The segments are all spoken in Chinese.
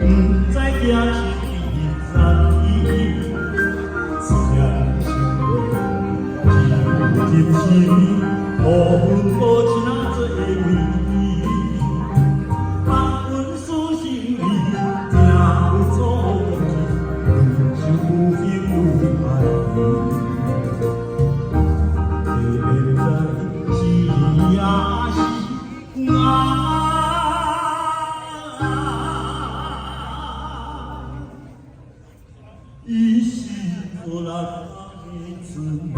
不知行去山里，思念心人心，无分无亲哪做会为？红阮思心意，正有错字，想有幸有爱意。 依稀波澜的滋味。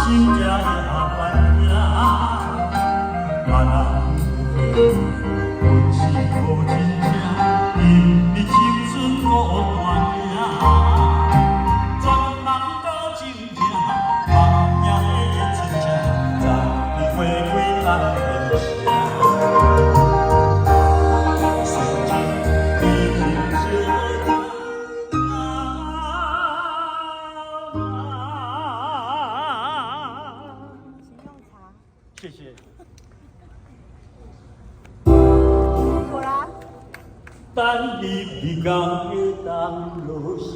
心才也万命，万人本是无真正，因你青春无断命，全人都真正，万命的亲情，在你花开咱的城。深情已经相知。 谢谢。果然。等你的港的当落下。